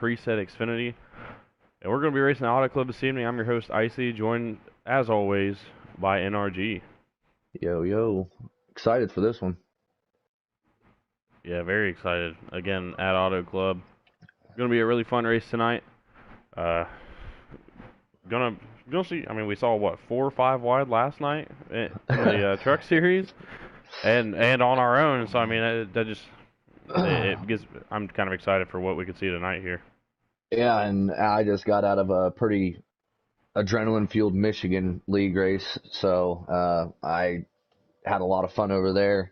preset Xfinity. And we're going to be racing the Auto Club this evening. I'm your host, Icy, joined, as always, by NRG. Yo, yo. Excited for this one. Yeah, very excited. Again, at Auto Club. Going to be a really fun race tonight. Gonna see. I mean, we saw what 4 or 5 wide last night in the Truck Series, and on our own. So I mean, that just it gets. I'm kind of excited for what we could see tonight here. Yeah, and I just got out of a pretty adrenaline-fueled Michigan League race, so I had a lot of fun over there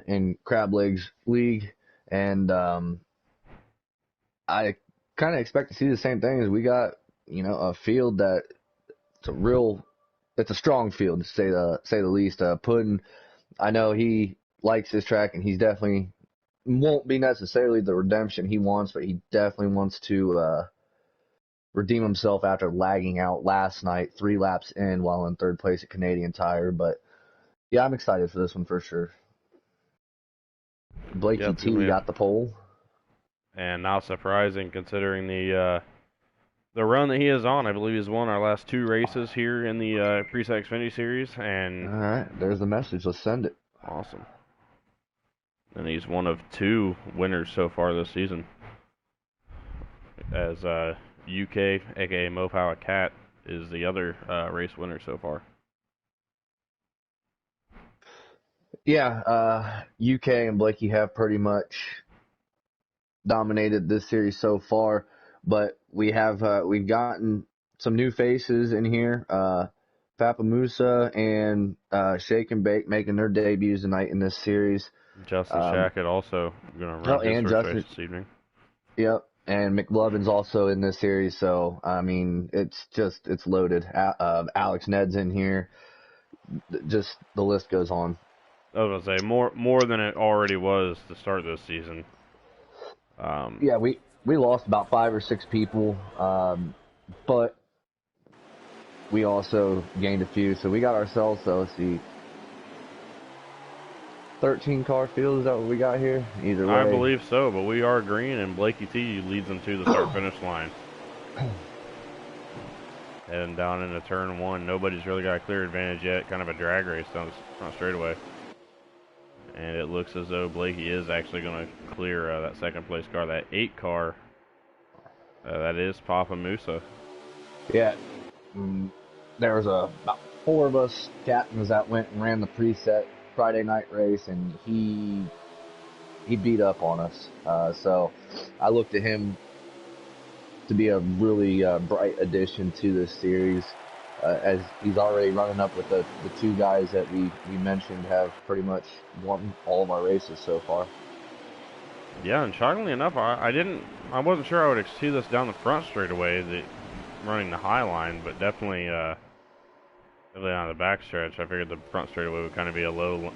in Crab Legs League, and I kind of expect to see the same thing as we got. You know, a field that it's a strong field to say the least. Puddin, I know he likes this track, and he's definitely won't be necessarily the redemption he wants, but he definitely wants to redeem himself after lagging out last night, 3 laps in while in third place at Canadian Tire. But yeah, I'm excited for this one for sure. Blakey T got the pole, and not surprising considering the run that he is on. I believe he's won our last 2 races here in the preset Xfinity series. And all right, there's the message. Let's send it. Awesome. And he's one of 2 winners so far this season. As UK, aka Mopower Cat, is the other race winner so far. Yeah, UK and Blakey have pretty much dominated this series so far, but we've gotten some new faces in here. Papa Musa and Shake and Bake making their debuts tonight in this series. Justin Shackett also going to run his first race this evening. Yep, and McLovin's also in this series, so, I mean, it's loaded. Alex Ned's in here. Just the list goes on. I was going to say, more than it already was to start this season. Yeah, we lost about 5 or 6 people, but we also gained a few, so we got ourselves, let's see, 13 car field. Is that what we got here? Either way, I believe so, but we are green, and Blakey T leads them to the start-finish line. Heading down into turn 1, nobody's really got a clear advantage yet. Kind of a drag race down the front straightaway. And it looks as though Blakey is actually going to clear that second-place car, that 8 car. That is Papa Musa. Yeah. There was about 4 of us captains that went and ran the preset Friday night race, and he beat up on us. So I looked at him to be a really bright addition to this series, as he's already running up with the 2 guys that we mentioned have pretty much won all of our races so far. Yeah, and shockingly enough, I wasn't sure I would see this down the front straightaway, running the high line, but definitely on the back stretch. I figured the front straightaway would kind of be a low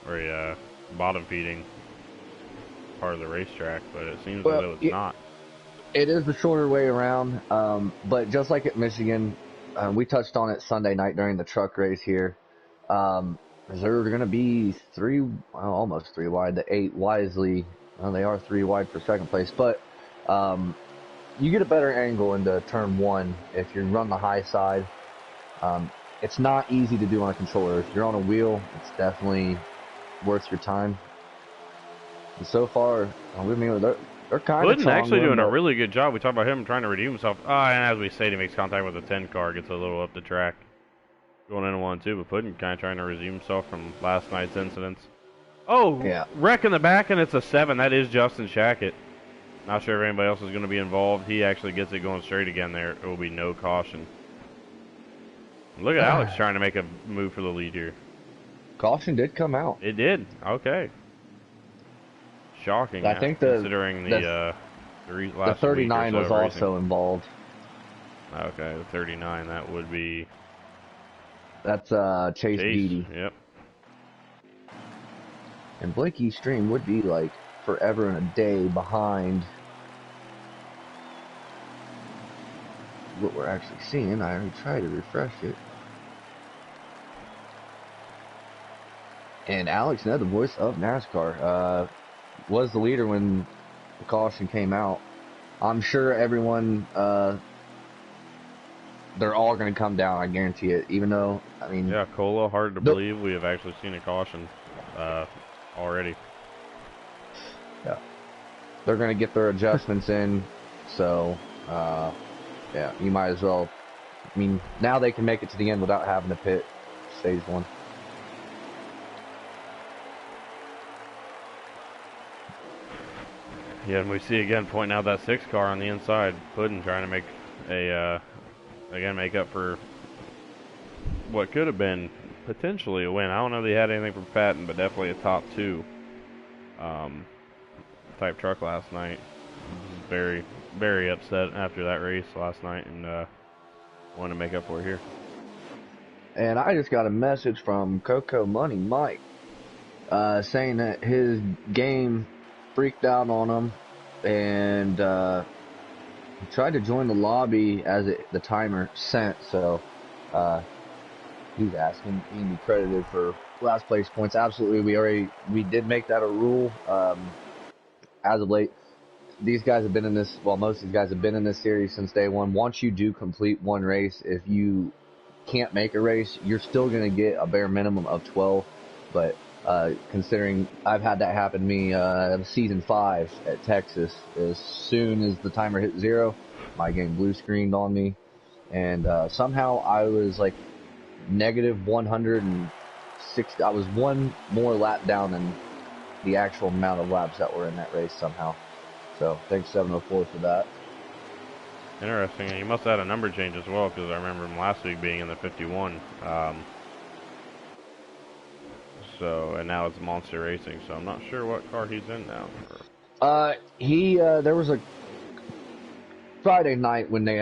or a bottom feeding part of the racetrack, but it seems as though it's not. It is the shorter way around, but just like at Michigan, we touched on it Sunday night during the truck race here. There's going to be almost 3 wide, the 8 wisely. Well, they are 3 wide for second place, but you get a better angle into turn 1 if you run the high side. It's not easy to do on a controller. If you're on a wheel, it's definitely worth your time. And so far, I mean, they're kind of actually doing a really good job. We talked about him trying to redeem himself. And as we say, he makes contact with the 10 car, gets a little up the track. Going into 1-2, but Puddin kind of trying to redeem himself from last night's incidents. Oh, yeah. Wreck in the back, and it's a 7. That is Justin Shackett. Not sure if anybody else is going to be involved. He actually gets it going straight again there. It will be no caution. Look at Alex trying to make a move for the lead here. Caution did come out. It did. Okay. Shocking. I think considering the last 39 was also racing. Involved. Okay, the 39, that would be... That's Chase Beatty. Yep. And Blakey Stream would be like forever and a day behind what we're actually seeing. I already tried to refresh it. And Alex Ned, the voice of NASCAR, was the leader when the caution came out. I'm sure everyone, they're all going to come down. I guarantee it. Even though, I mean, yeah, Cola. Hard to believe we have actually seen a caution already. Yeah, they're going to get their adjustments in. So, yeah, you might as well. I mean, now they can make it to the end without having to pit stage 1. Yeah, and we see again pointing out that 6 car on the inside. Puddin trying to make a again make up for what could have been potentially a win. I don't know if they had anything from Patton, but definitely a top 2 type truck last night. Very, very upset after that race last night, and want to make up for it here. And I just got a message from Coco Money Mike saying that his game freaked out on him, and he tried to join the lobby as the timer sent. So he's asking he can be credited for last place points. Absolutely, we did make that a rule as of late. These guys have been in this. Well, most of these guys have been in this series since day one. Once you do complete one race, if you can't make a race, you're still going to get a bare minimum of 12. But considering I've had that happen to me season 5 at Texas, as soon as the timer hit 0, my game blue screened on me, and somehow I was like negative 160. I was one more lap down than the actual amount of laps that were in that race somehow. So thanks 704 for that. Interesting. And you must have had a number change as well, because I remember him last week being in the 51. And now it's Monster Racing, so I'm not sure what car he's in now. There was a Friday night when they,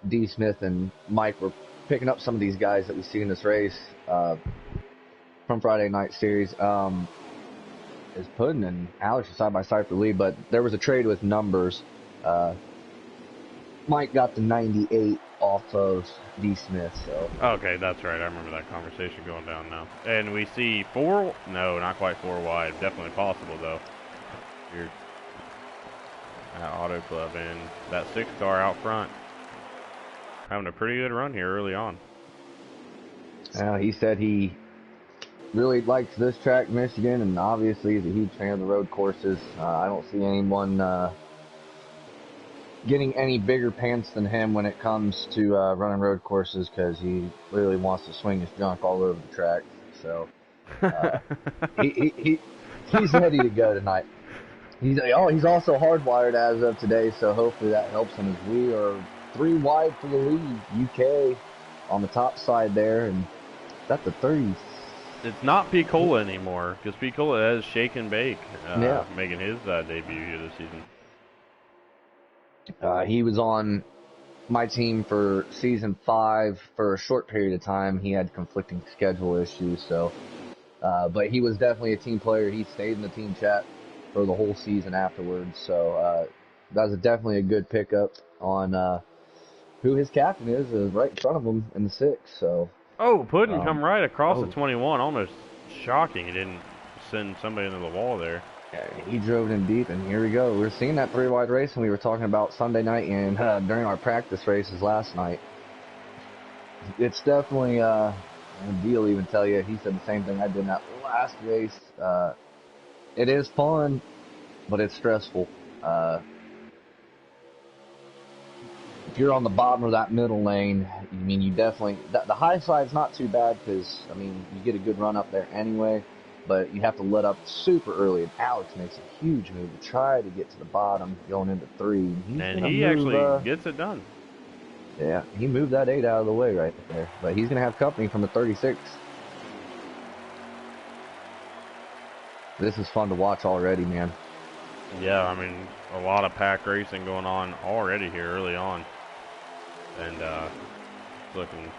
Dsmith and Mike were picking up some of these guys that we see in this race, from Friday night series. Is Puddin and Alex are side by side for lead, but there was a trade with numbers. Mike got the 98 off of Dsmith, so. Okay, that's right. I remember that conversation going down now. And we see 4, no, not quite 4 wide. Definitely possible, though. Here at Auto Club, and that 6 car out front having a pretty good run here early on. He said he really likes this track, Michigan, and obviously he's a huge fan of the road courses. I don't see anyone getting any bigger pants than him when it comes to running road courses, because he really wants to swing his junk all over the track. So he's ready to go tonight. He's also hardwired as of today, so hopefully that helps him, as we are 3 wide for the lead. UK on the top side there, and that's the 30s. It's not Picola anymore, because Picola has Shake and Bake making his debut here this season. He was on my team for season 5 for a short period of time. He had conflicting schedule issues, so but he was definitely a team player. He stayed in the team chat for the whole season afterwards, so that was definitely a good pickup on who his captain is right in front of him in the 6. So Puddin come right across the 21, almost shocking. He didn't send somebody into the wall there. Yeah, he drove it in deep, and here we go. We're seeing that 3 wide race, and we were talking about Sunday night and during our practice races last night. It's definitely Deal even tell you, he said the same thing I did in that last race. It is fun, but it's stressful. If you're on the bottom of that middle lane, I mean, you definitely, the high side's not too bad, because, I mean, you get a good run up there anyway, but you have to let up super early, and Alex makes a huge move to try to get to the bottom going into 3. And he actually gets it done. Yeah, he moved that 8 out of the way right there, but he's going to have company from the 36. This is fun to watch already, man. Yeah, I mean, a lot of pack racing going on already here early on. And looking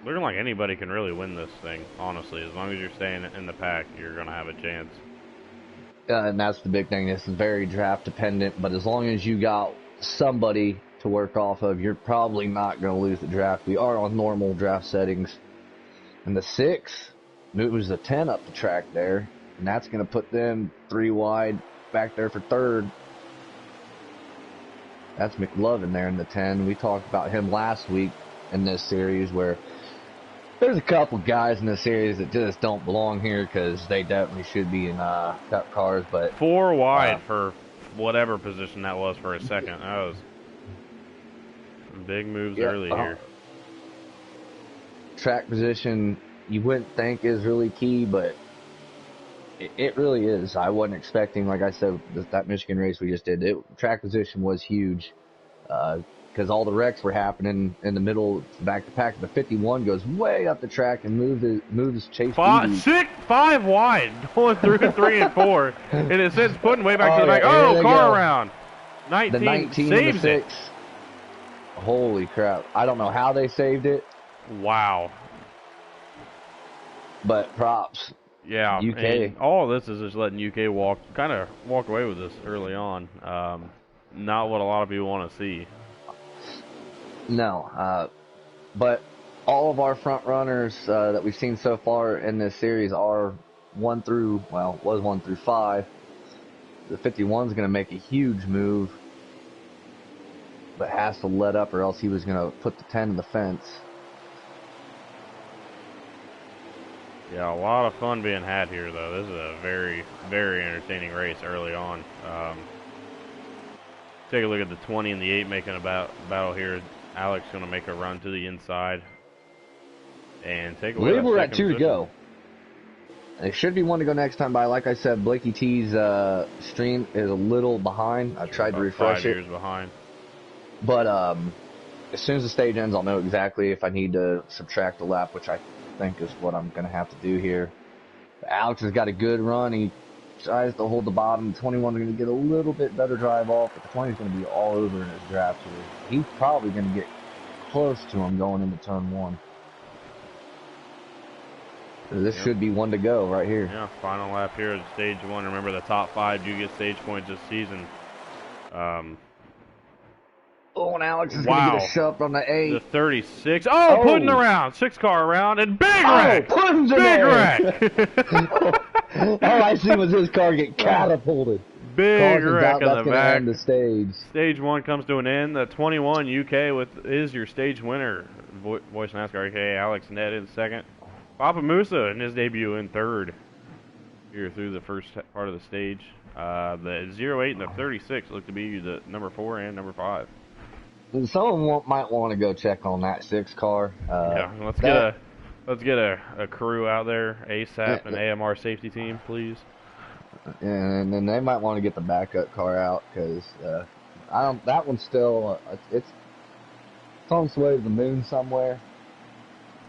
like anybody can really win this thing, honestly. As long as you're staying in the pack, you're going to have a chance. And that's the big thing. This is very draft dependent, but as long as you got somebody to work off of, you're probably not going to lose the draft. We are on normal draft settings. And the 6 moves the 10 up the track there. and that's going to put them 3 wide back there for third. That's McLovin there in the 10. We talked about him last week in this series, where there's a couple guys in this series that just don't belong here because they definitely should be in Cup cars. But 4 wide for whatever position that was for a second. That was big moves early here. Track position, you wouldn't think is really key, but it really is. I wasn't expecting, like I said, that Michigan race we just did. Track position was huge because all the wrecks were happening in the middle, back to pack. The 51 goes way up the track and moves Chase Beebe. 5 wide going through 3 and 4, and it says Puddin way back to the back. Oh, car around. 19, the 19 saves the it. 6. Holy crap! I don't know how they saved it. Wow. But props. Yeah, UK. And all this is just letting UK walk away with this early on. Not what a lot of people want to see. No, but all of our front runners that we've seen so far in this series are 1 through 5. The 51 is going to make a huge move, but has to let up or else he was going to put the 10 in the fence. Yeah, a lot of fun being had here, though. This is a very, very entertaining race early on. Take a look at the 20 and the 8 making a battle here. Alex going to make a run to the inside and take away. I believe we're at 2 to go. There should be 1 to go next time by. Like I said, Blakey T's stream is a little behind. I tried to refresh 5 years behind. But as soon as the stage ends, I'll know exactly if I need to subtract a lap, which I think is what I'm going to have to do here. Alex has got a good run. He tries to hold the bottom. The 21 is going to get a little bit better drive off, but the 20 is going to be all over in his draft here. He's probably going to get close to him going into turn 1. So this should be 1 to go right here. Yeah, final lap here at stage 1. Remember, the top 5 do get stage points this season. Oh, and Alex is going to get a shove on the 8. The 36. Oh, Puddin around. 6-car around, and big wreck. Puddin's in big wreck. All I see was his car get catapulted. Big wreck in the back. End the stage. Stage 1 comes to an end. The 21 UK is your stage winner. Voice NASCAR, a.k.a. Alex Ned in second. Papa Musa in his debut in third here through the first part of the stage. The 08 and the 36 look to be the number 4 and number 5. Someone might want to go check on that 6 car. Yeah, let's get a crew out there ASAP, an AMR safety team, please. And then they might want to get the backup car out because that one's still it's on its way to the moon somewhere.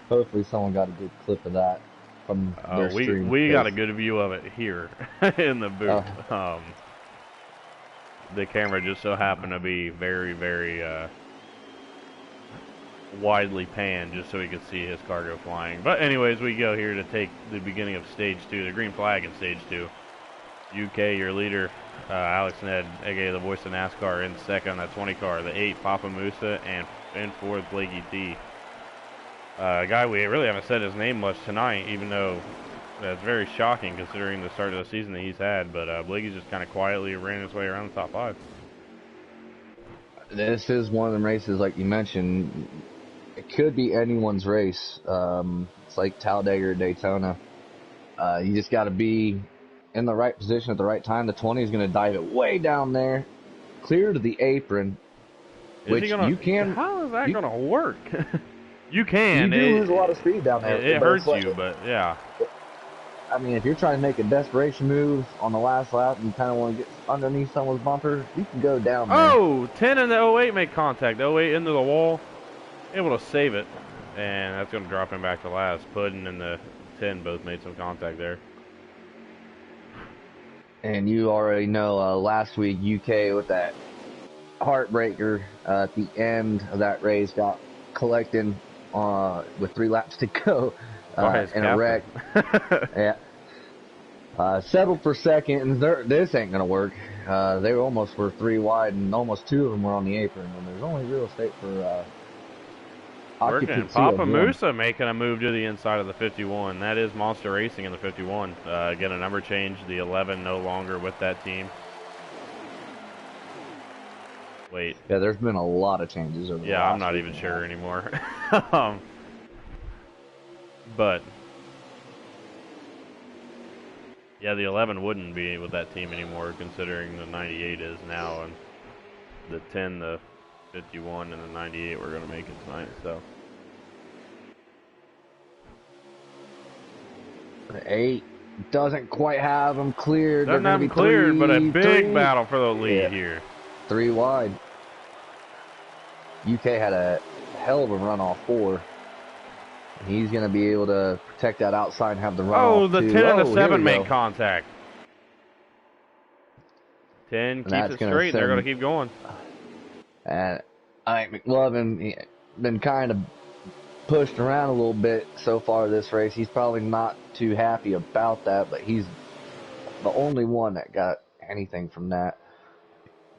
Hopefully, someone got a good clip of that from their stream. We got a good view of it here in the booth. The camera just so happened to be very, very widely panned just so we could see his car go flying. But anyways, we go here to take the beginning of stage 2, the green flag in stage 2. UK, your leader, Alex Ned, aka the voice of NASCAR, in second on that 20 car. The 8, Papa Musa, and in fourth, Blakey T. A guy we really haven't said his name much tonight, even though that's very shocking considering the start of the season that he's had. But Blakey's just kind of quietly ran his way around the top 5. This is one of them races, like you mentioned. It could be anyone's race. It's like Talladega or Daytona. You just got to be in the right position at the right time. The 20 is going to dive it way down there, clear to the apron, you can. How is that going to work? You can. You do lose a lot of speed down there. It hurts you, but yeah. I mean, if you're trying to make a desperation move on the last lap and you kind of want to get underneath someone's bumper, you can go down there. Oh, 10 and the 08 make contact. 08 into the wall, able to save it, and that's going to drop him back to last. Puddin and the 10 both made some contact there. And you already know last week UK with that heartbreaker at the end of that race got collected with 3 laps to go in a wreck. Yeah. Settled for second, and this ain't going to work. They almost were 3 wide, and almost 2 of them were on the apron, and there's only real estate for Working. occupancy of Papa one. Musa making a move to the inside of the 51. That is Monster Racing in the 51. Again, a number change. The 11 no longer with that team. Wait. Yeah, there's been a lot of changes over the last I'm not even sure anymore. But yeah, the 11 wouldn't be with that team anymore, considering the 98 is now, and the 10, the 51, and the 98 we're going to make it tonight. So The 8 doesn't quite have them cleared. doesn't They're have going them to be cleared, but a big three. battle for the lead here. 3 wide. UK had a hell of a run off 4. He's going to be able to protect that outside and have the run Oh, off the 2. 10 and the here 7 we make go. contact. 10 And keeps that's it gonna straight, and they're send- going to keep going. And I think McLovin been kind of pushed around a little bit so far this race. He's probably not too happy about that, but he's the only one that got anything from that.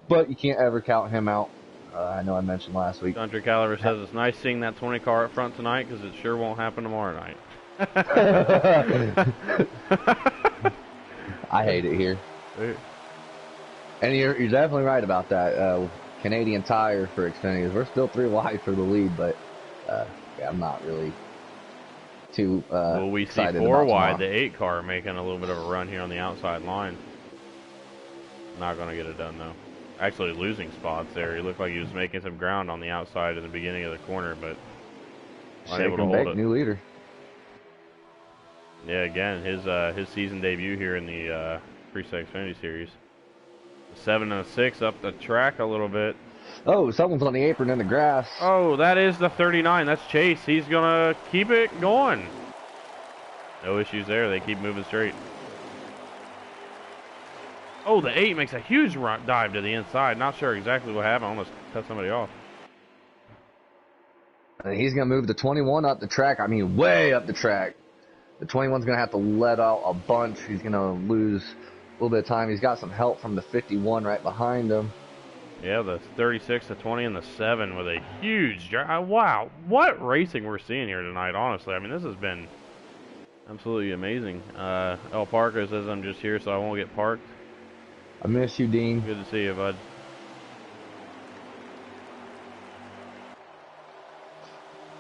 But you can't ever count him out. I know I mentioned last week. Country Caliber says it's nice seeing that 20 car up front tonight because it sure won't happen tomorrow night. I hate it here. And you're definitely right about that. Canadian Tire for Xfinity. We're still 3 wide for the lead, but yeah, I'm not really too Will we see 4 wide, the 8 car making a little bit of a run here on the outside line. Not going to get it done, though. Actually losing spots there. He looked like he was making some ground on the outside in the beginning of the corner, but unable to hold it. New leader. Yeah, again, his season debut here in the Preset Xfinity Series. The 7 and the 6 up the track a little bit. Oh, someone's on the apron in the grass. Oh, that is the 39. That's Chase. He's going to keep it going. No issues there. They keep moving straight. Oh, the 8 makes a huge dive to the inside. Not sure exactly what happened. Almost cut somebody off. He's going to move the 21 up the track. I mean, way up the track. The 21's going to have to let out a bunch. He's going to lose a little bit of time. He's got some help from the 51 right behind him. Yeah, the 36, the 20, and the 7 with a huge drive. Wow, what racing we're seeing here tonight, honestly. I mean, this has been absolutely amazing. El Parker says I'm just here so I won't get parked. I miss you, Dean. Good to see you, bud.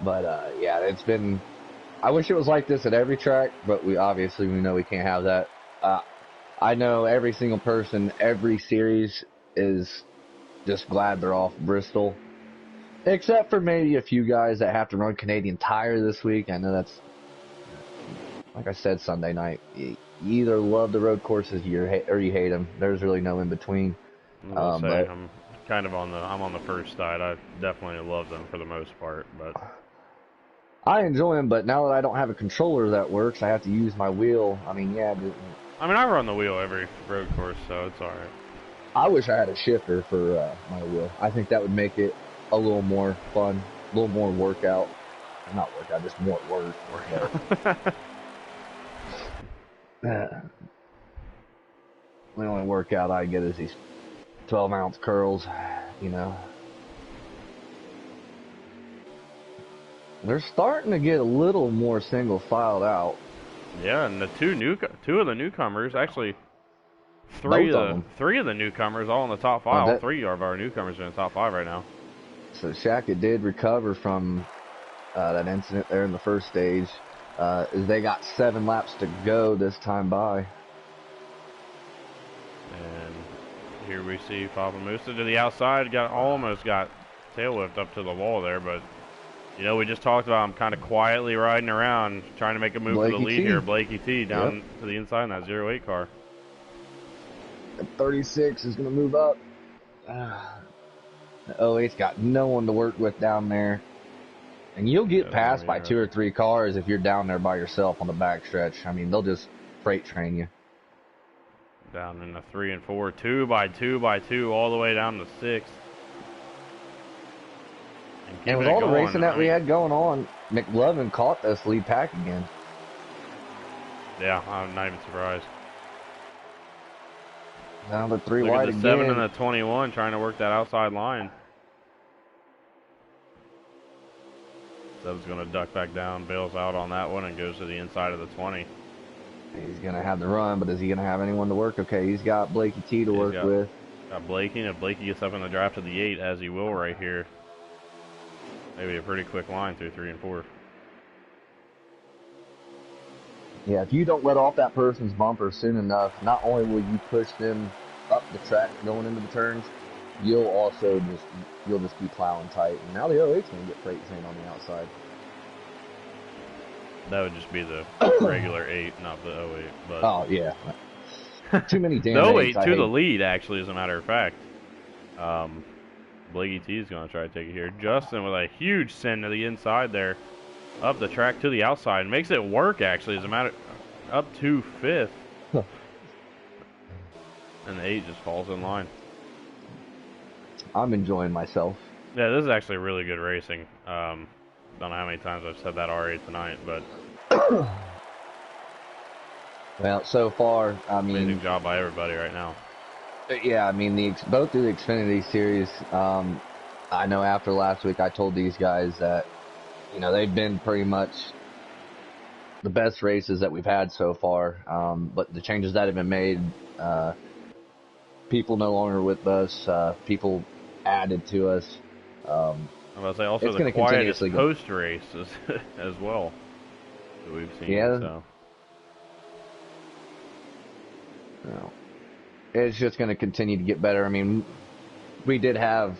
But, yeah, it's been... I wish it was like this at every track, but we know we can't have that. I know every single person, every series is just glad they're off Bristol. Except for maybe a few guys that have to run Canadian Tire this week. I know that's, like I said Sunday night, you either love the road courses or you hate them. There's really no in between. I'm kind of on the first side. I definitely love them for the most part, but I enjoy them, but now that I don't have a controller that works, I have to use my wheel. I mean, yeah. I run the wheel every road course, so it's all right. I wish I had a shifter for my wheel. I think that would make it a little more fun, a little more workout. Not workout, just more work. The only workout I get is these 12-ounce curls, you know. They're starting to get a little more single filed out. Yeah, and the two of the newcomers, actually three of the newcomers all in the top 5. All 3 of our newcomers are in the top 5 right now. So Shaka did recover from that incident there in the first stage. As they got 7 laps to go this time by. And here we see Papa Musa to the outside. Almost got tail whipped up to the wall there, but you know, we just talked about him kind of quietly riding around, trying to make a move for the lead here. Blakey T down to the inside in that 08 car. 36 is going to move up. The 08's got no one to work with down there. And you'll get passed by 2 or 3 cars if you're down there by yourself on the backstretch. I mean, they'll just freight train you. Down in the 3 and 4, 2 by 2 by 2, all the way down to 6. And with all the racing that we had going on, McLovin caught this lead pack again. Yeah, I'm not even surprised. Now the 3 Look wide at the again. 7 and the 21 trying to work that outside line. Dove's going to duck back down, bails out on that one, and goes to the inside of the 20. He's going to have the run, but is he going to have anyone to work? Okay, he's got Blakey T to work with. Got Blakey, and if Blakey gets up in the draft to the 8, as he will right here, maybe a pretty quick line through 3 and 4. Yeah, if you don't let off that person's bumper soon enough, not only will you push them up the track going into the turns, you'll also just be plowing tight. And now the 08's going to get freight train on the outside. That would just be the regular 8, not the 08. But oh, yeah. Too many damn the 08 to the lead, actually, as a matter of fact. Blakey T is going to try to take it here. Justin with a huge send to the inside there. Up the track to the outside. Makes it work, actually, as a matter up to 5th. And the 8 just falls in line. I'm enjoying myself. Yeah, this is actually really good racing. Don't know how many times I've said that already tonight, but well, so far, I mean, amazing job by everybody right now. Yeah, I mean, both through the Xfinity series, I know after last week I told these guys that, you know, they've been pretty much the best races that we've had so far. But the changes that have been made, people no longer with us, people added to us. I'm about to say also the quietest post race as well that we've seen. Yeah. So. No. It's just going to continue to get better. I mean, we did have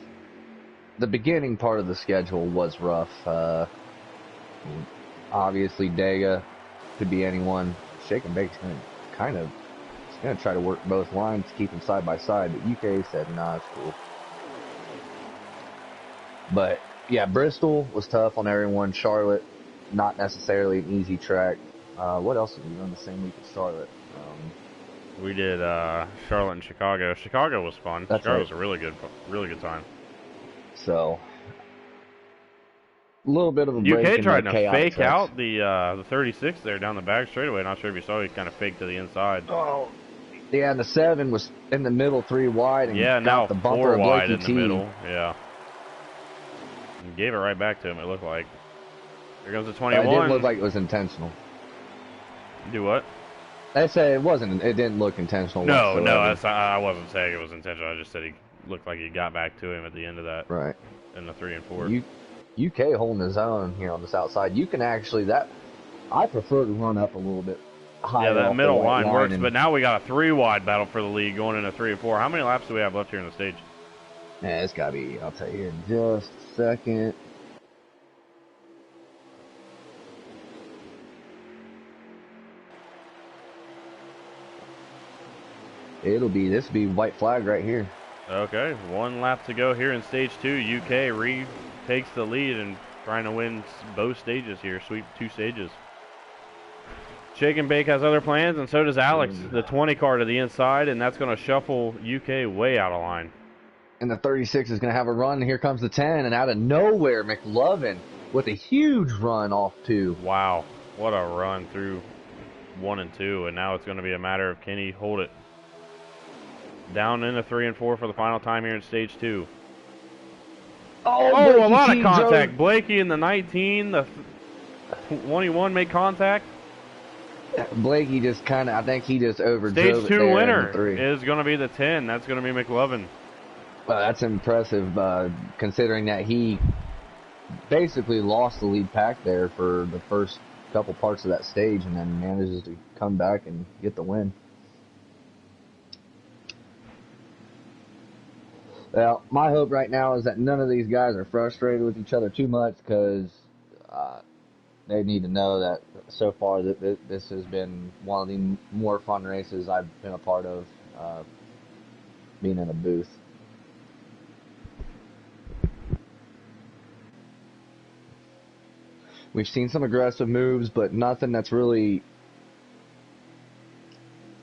the beginning part of the schedule was rough. Obviously, Dega could be anyone. Shake and Bake's going to try to work both lines to keep them side by side. But UK said, nah, it's cool. But yeah, Bristol was tough on everyone. Charlotte, not necessarily an easy track. What else did we run the same week as Charlotte? We did Charlotte and Chicago. Chicago was fun. Chicago was a really good time. So, a little bit of a break. UK tried to fake out the 36 there down the back straightaway. Not sure if you saw, he kind of faked to the inside. Oh, yeah, and the 7 was in the middle, 3 wide, and yeah, now the bumper 4 wide in the middle. Yeah. And gave it right back to him, it looked like. Here goes the 21. It didn't look like it was intentional. Do what? I say it wasn't. It didn't look intentional. No, I wasn't saying it was intentional. I just said he looked like he got back to him at the end of that. Right. In the 3 and 4. UK holding his own here on this outside. You can actually I prefer to run up a little bit higher. Yeah, that middle line works. But now we got a 3 wide battle for the lead going into 3 and 4. How many laps do we have left here in the stage? Yeah, it's got to be. I'll tell you in just a second. This will be white flag right here. Okay, 1 lap to go here in stage 2. UK retakes the lead and trying to win both stages here, sweep 2 stages. Shake and Bake has other plans, and so does Alex. The 20 car to the inside, and that's going to shuffle UK way out of line. And the 36 is going to have a run. Here comes the 10, and out of nowhere, McLovin with a huge run off 2. Wow, what a run through 1 and 2, and now it's going to be a matter of can he hold it. Down into 3 and 4 for the final time here in stage 2. Oh, a lot of contact. Blakey in the 19, the 21 made contact. Blakey just I think he just overdrove Stage 2 it there winner is going to be the 10. That's going to be McLovin. Well, that's impressive considering that he basically lost the lead pack there for the first couple parts of that stage and then manages to come back and get the win. Well, my hope right now is that none of these guys are frustrated with each other too much because they need to know that so far that this has been one of the more fun races I've been a part of being in a booth. We've seen some aggressive moves, but nothing that's really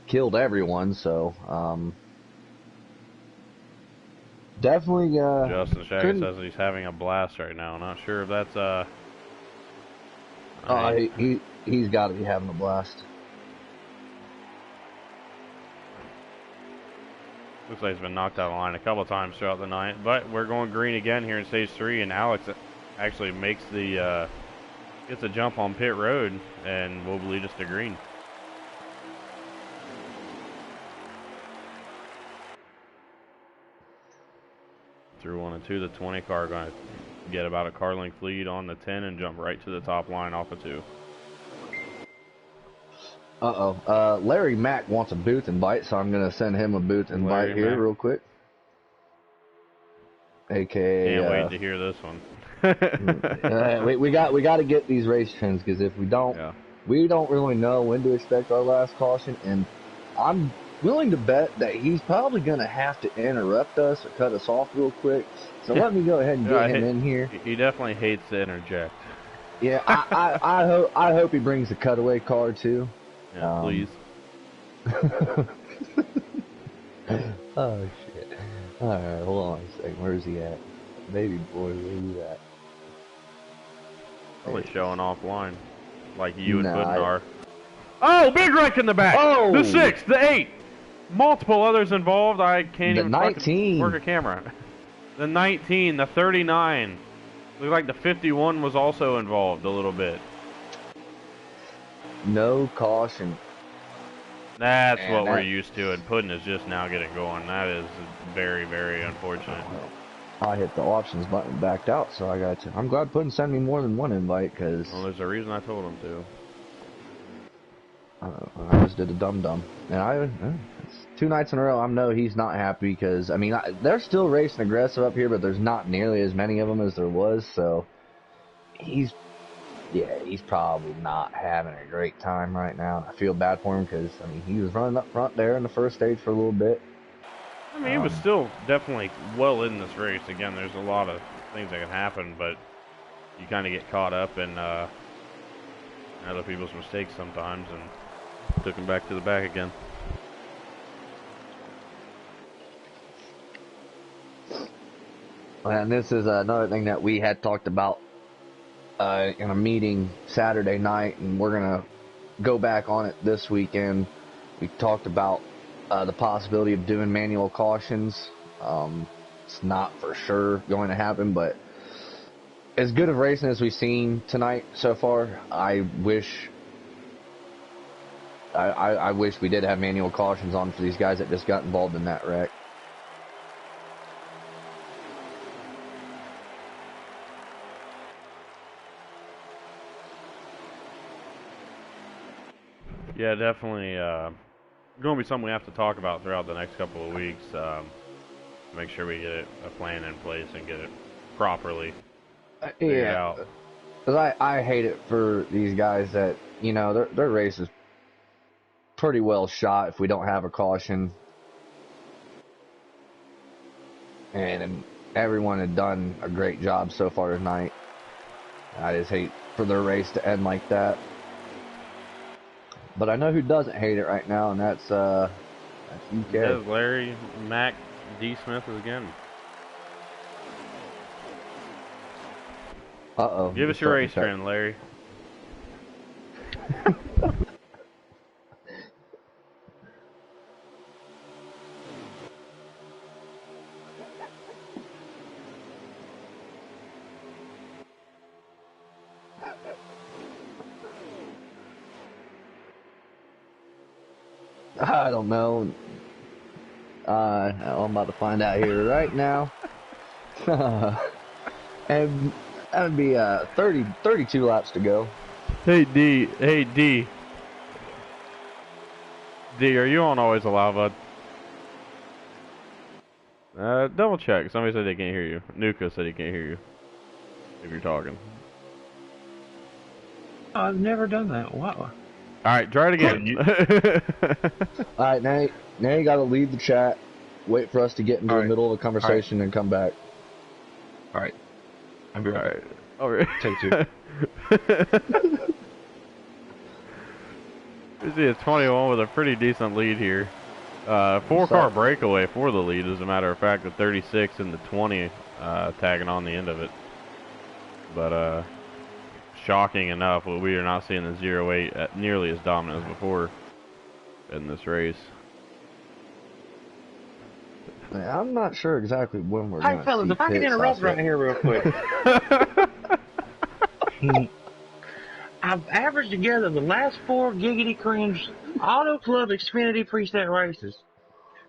killed everyone, so definitely Justin Shaggy says he's having a blast right now. Not sure if that's he's got to be having a blast. Looks like he's been knocked out of line a couple times throughout the night, but we're going green again here in stage 3, and Alex actually makes the gets a jump on pit road and will lead us to green. Through 1 and 2, the 20 car going to get about a car length lead on the 10 and jump right to the top line off of 2. Larry Mack wants a booth invite, so I'm going to send him a booth invite Larry here Mack. real quick. AKA. Can't wait to hear this one. we got to get these race trends, because if we don't, we don't really know when to expect our last caution, and I'm willing to bet that he's probably going to have to interrupt us or cut us off real quick. So let me go ahead and get him in here. He definitely hates to interject. Yeah, I hope he brings the cutaway car too. Yeah, please. Oh shit! All right, hold on a second. Where's he at? Baby boy, where you at? Probably showing off line, like you and Puddin are. Oh, big wreck in the back. Oh, the 6, the 8. Multiple others involved. I can't even 19. work a camera. The 19, the 39. Looks like the 51 was also involved a little bit. No caution. That's what we're used to, and Puddin is just now getting going. That is very, very unfortunate. I hit the options button, backed out, so I got to. I'm glad Puddin sent me more than one invite, because... Well, there's a reason I told him to. I just did a dum-dum. And it's 2 nights in a row, I know he's not happy, because, I mean, they're still racing aggressive up here, but there's not nearly as many of them as there was, so... He's probably not having a great time right now. I feel bad for him, because, I mean, he was running up front there in the first stage for a little bit. I mean, he was still definitely well in this race. Again, there's a lot of things that can happen, but you kind of get caught up in other people's mistakes sometimes, and took him back to the back again. And this is another thing that we had talked about in a meeting Saturday night, and we're going to go back on it this weekend. We talked about the possibility of doing manual cautions. It's not for sure going to happen, but as good of racing as we've seen tonight so far, I wish we did have manual cautions on for these guys that just got involved in that wreck. Yeah, definitely going to be something we have to talk about throughout the next couple of weeks. Make sure we get a plan in place and get it properly figured out. Because I hate it for these guys that, you know, their race is pretty well shot if we don't have a caution. And everyone had done a great job so far tonight. I just hate for their race to end like that. But I know who doesn't hate it right now, and that's UK. That's Larry Mack Dsmith again. Uh-oh. Give us your race trend, Larry. I don't know. I'm about to find out here right now. And that would be 32 laps to go. Hey, D. Hey, D. D, are you on Always Allow, bud? Double check. Somebody said they can't hear you. Nuka said he can't hear you. If you're talking. I've never done that. Wow. Alright, try it again. Alright, now you gotta leave the chat, wait for us to get into the middle of the conversation, and come back. Alright. I'll be right back. Alright. Take 2. You see, it's 21 with a pretty decent lead here. 4-car breakaway for the lead, as a matter of fact. The 36 and the 20 tagging on the end of it. But, shocking enough, we are not seeing the 08 nearly as dominant as before in this race. I'm not sure exactly when we're going to see fellas, if I can interrupt right here real quick. I've averaged together the last 4 Giggity Cringe Auto Club Xfinity preset races.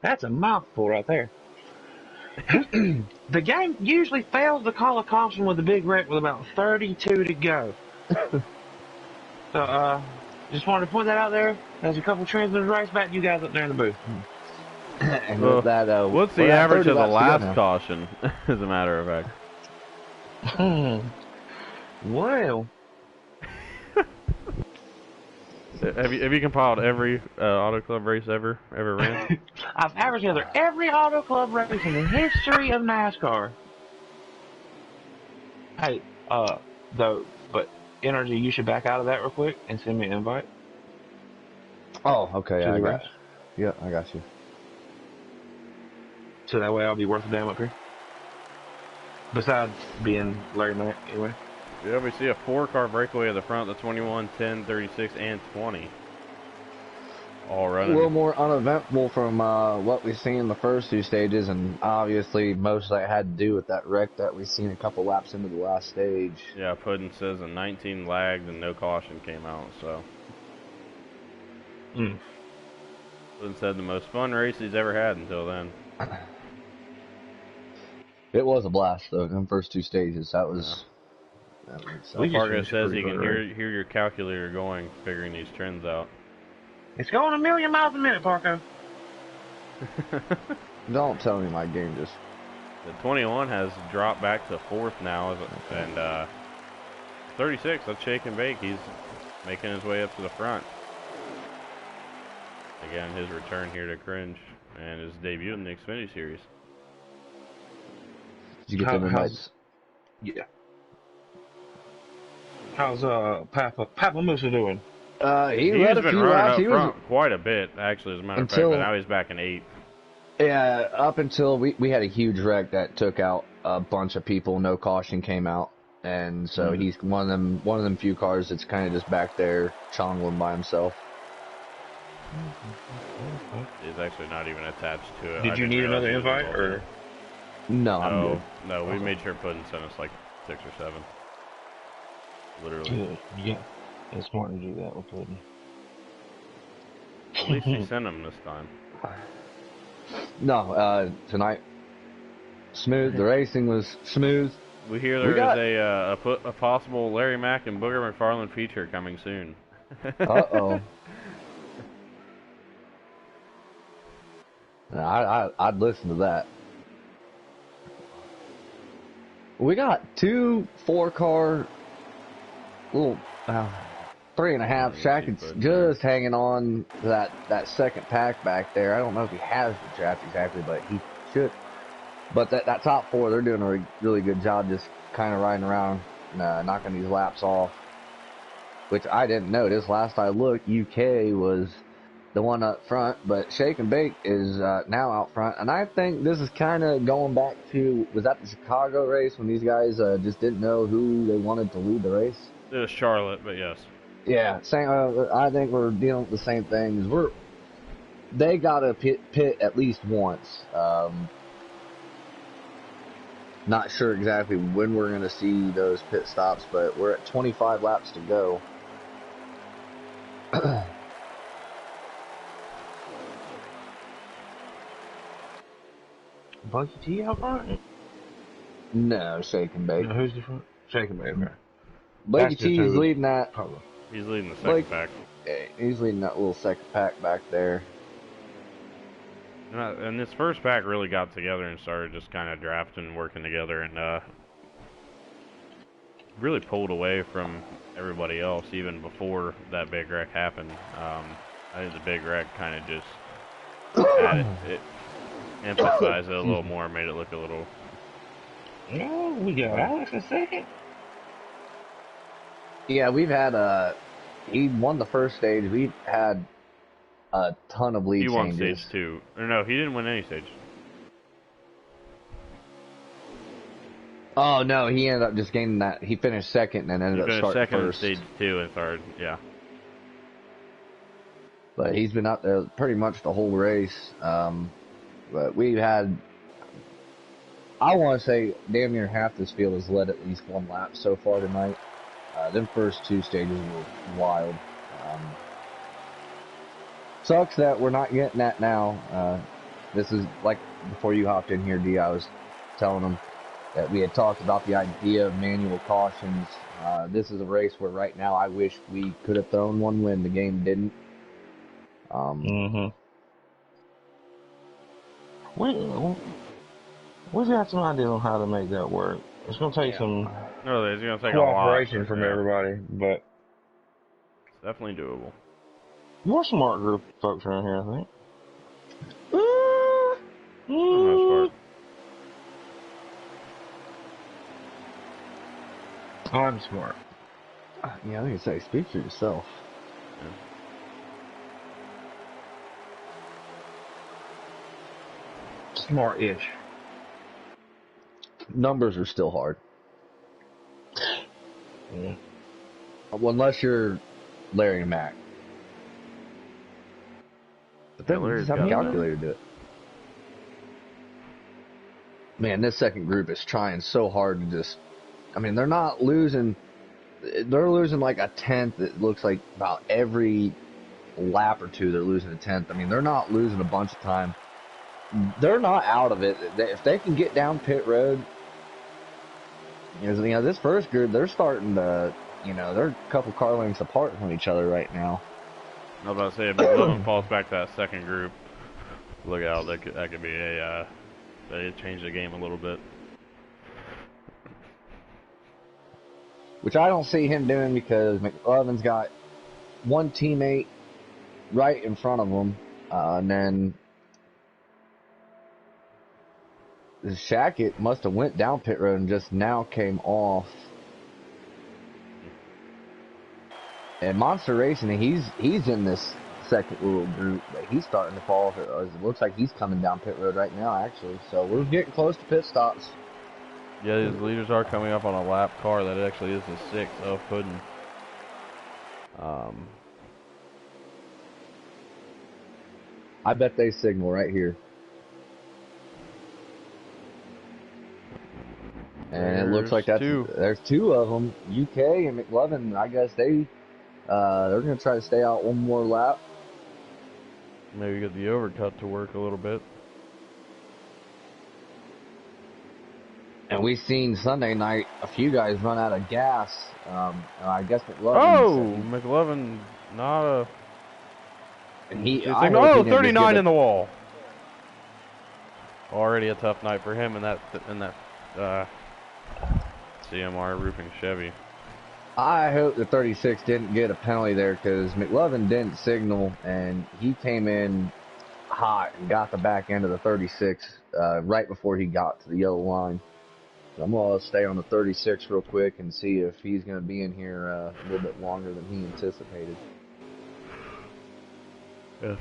That's a mouthful right there. The game usually fails to call a caution with a big wreck with about 32 to go. So, just wanted to point that out there. There's a couple trends in the race. Back to you guys up there in the booth. And with that, what's the average of the last caution, as a matter of fact? Well, have you compiled every Auto Club race ever ran? I've averaged together every Auto Club race in the history of NASCAR. Hey, but Energy, you should back out of that real quick and send me an invite. Oh, okay, To I the got race. you. Yeah, I got you. So that way I'll be worth a damn up here. Besides being Larry Mack, anyway. Yeah, we see a 4-car breakaway at the front, the 21, 10, 36, and 20. All running. A little more uneventful from what we've seen in the first 2 stages, and obviously most of that had to do with that wreck that we've seen a couple laps into the last stage. Yeah, Puddin says a 19 lagged and no caution came out, so. Puddin said the most fun race he's ever had until then. It was a blast, though, in the first 2 stages. That was... Yeah. Fargo says he can hear your calculator going, figuring these trends out. It's going 1,000,000 miles a minute, Parko. Don't tell me my game just... The 21 has dropped back to 4th now, and 36, that's Shake and Bake. He's making his way up to the front. Again, his return here to Cringe and his debut in the Xfinity Series. Did you get them invites? Yeah. How's Papa Musa doing? He's been running up front quite a bit, actually, as a matter of fact, but now he's back in 8th. Yeah, up until we had a huge wreck that took out a bunch of people, no caution came out, and so he's one of them few cars that's kind of just back there chongling by himself. He's actually not even attached to it. Did you need another invite, or? No, I'm good. No, we made sure Puddin sent us like 6 or 7. Literally. Yeah, it's smart to do that with Puddin. At least he sent him this time. No, tonight, smooth. The racing was smooth. We hear there is a possible Larry Mack and Booger McFarland feature coming soon. Uh-oh. I'd listen to that. We got 2 4-car, little 3.5 Shackets just hanging on to that second pack back there. I don't know if he has the draft exactly, but he should. But that top 4, they're doing a really good job just kind of riding around, knocking these laps off, which I didn't notice. Last I looked, UK was the one up front, but Shake and Bake is now out front. And I think this is kind of going back to, was that the Chicago race when these guys just didn't know who they wanted to lead the race? It was Charlotte, but yes. Yeah, same. I think we're dealing with the same things. They got to pit at least once. Not sure exactly when we're going to see those pit stops, but we're at 25 laps to go. Bucky T out front? No, Shake and Bake. No, who's the front? Shake and Bake. Okay. Bucky T is leading that. Probably. He's leading the second pack. He's leading that little second pack back there. And this first pack really got together and started just kind of drafting and working together, and really pulled away from everybody else even before that big wreck happened. I think the big wreck kind of just it emphasized it a little more, made it look a little... Oh, we got Alex in second. Yeah, we've had he won the first stage. We've had a ton of lead changes. He won stage 2. Or no, he didn't win any stage. Oh, no, he ended up just gaining that. He finished second and ended up starting second first. in stage 2 and 3rd, yeah. But he's been out there pretty much the whole race. But we've had, I want to say, damn near half this field has led at least one lap so far tonight. Them first two stages were wild. Sucks that we're not getting that now. This is like before you hopped in here, D. I was telling them that we had talked about the idea of manual cautions. This is a race where right now I wish we could have thrown one when the game didn't. We've got some ideas on how to make that work. It's going to take some it's going to take cooperation a lot, from everybody, but it's definitely doable. we're a smart group of folks around here, I think. For the most part. I'm smart. Yeah, I was gonna say, speak for yourself. Smart-ish. Numbers are still hard. Yeah. Well, unless you're Larry and Mac. But then Larry's just have a got calculator do it. Man, this second group is trying so hard to just... I mean, they're not losing... They're losing like a tenth. It looks like about every lap or two they're losing a tenth. I mean, they're not losing a bunch of time. They're not out of it. If they can get down pit road... this first group, they're starting to... they're a couple car lengths apart from each other right now. I was about to say, if McLovin falls back to that second group, look out, that could be a, they change the game a little bit. Which I don't see him doing because McLovin's got one teammate right in front of him, and then Shackett must have went down pit road and just now came off. And Monster Racing, he's in this second little group, but he's starting to fall. It looks like he's coming down pit road right now, actually. So we're getting close to pit stops. Yeah, these leaders are coming up on a lap car that actually is the 6 of Puddin. I bet they signal right here. And it looks like there's two of them. UK and McLovin, I guess they're going to try to stay out one more lap. Maybe get the overcut to work a little bit. And we've seen Sunday night a few guys run out of gas. I guess McLovin. Oh, McLovin, not a... And 39 in the wall. Already a tough night for him in that CMR roofing Chevy. I hope the 36 didn't get a penalty there because McLovin didn't signal and he came in hot and got the back end of the 36 right before he got to the yellow line. So I'm going to stay on the 36 real quick and see if he's going to be in here a little bit longer than he anticipated.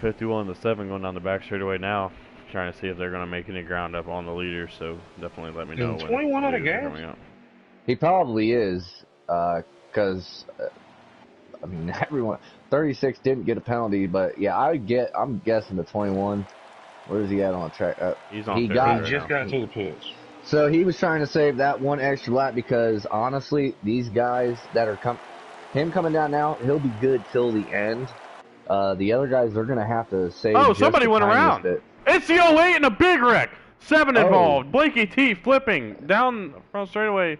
51 to 7 going down the back straightaway now. Trying to see if they're going to make any ground up on the leaders, so definitely let me know when 21 out of gas? coming up. He probably is, because, I mean, everyone, 36 didn't get a penalty, but yeah, I'm guessing the 21. Where is he at on the track? He's on He just got to the pits. So he was trying to save that one extra lap because, honestly, these guys that are coming down now, he'll be good till the end. The other guys, they're going to have to save. Oh, somebody went around. Bit. It's the 08 and a big wreck. 7 involved. Blakey T flipping down front straightaway.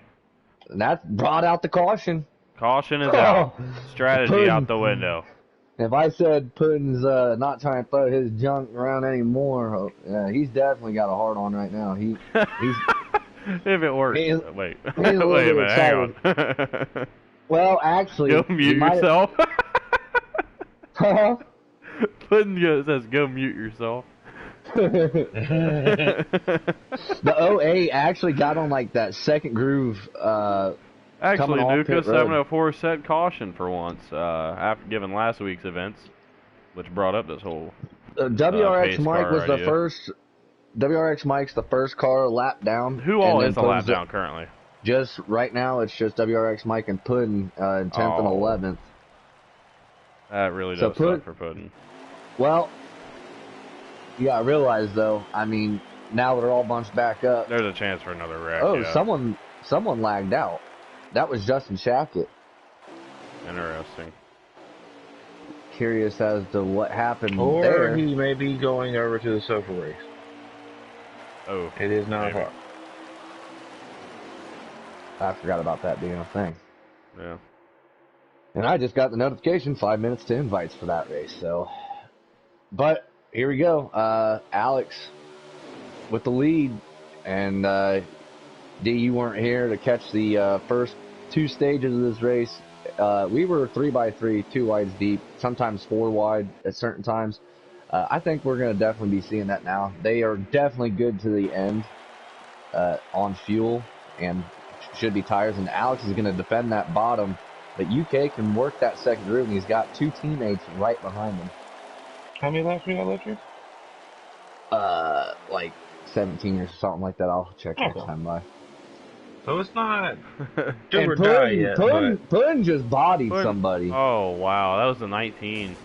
And that brought out the caution. Caution is out. Strategy Puddin. out the window. If I said Puddin's not trying to throw his junk around anymore, he's definitely got a hard on right now. He's if it works. Wait a minute, hang on. Well, actually, go mute yourself. Puddin says, "Go mute yourself." The 08 actually got on like that second groove. Actually, Nuka 704 set caution for once after given last week's events, which brought up this whole WRX Mike was idea. the first. WRX Mike's the first car lap down. Who all is the lap down currently? Just right now, it's just WRX Mike and Puddin in 10th and 11th. That really does suck for Puddin. Well, yeah, I realize though. I mean, now they're all bunched back up. There's a chance for another wreck. Oh, yeah. someone lagged out. That was Justin Shackett. Interesting. Curious as to what happened Or there. he may be going over to the social race. Oh. It is 9 maybe. o'clock. I forgot about that being a thing. Yeah. And I just got the notification 5 minutes to invites for that race. So, but here we go. Alex with the lead, and D, you weren't here to catch the first 2 stages of this race. We were 3x3, 2 wides deep, sometimes 4 wide at certain times. I think we're going to definitely be seeing that now. They are definitely good to the end on fuel and should be tires, and Alex is going to defend that bottom, but UK can work that second route, and he's got 2 teammates right behind him. How many laps we got left here? Like 17 or something like that. I'll check next Okay. time by. So it's not do And or die yet, but Puddin just bodied Puddin. somebody. Oh, wow. That was the 19.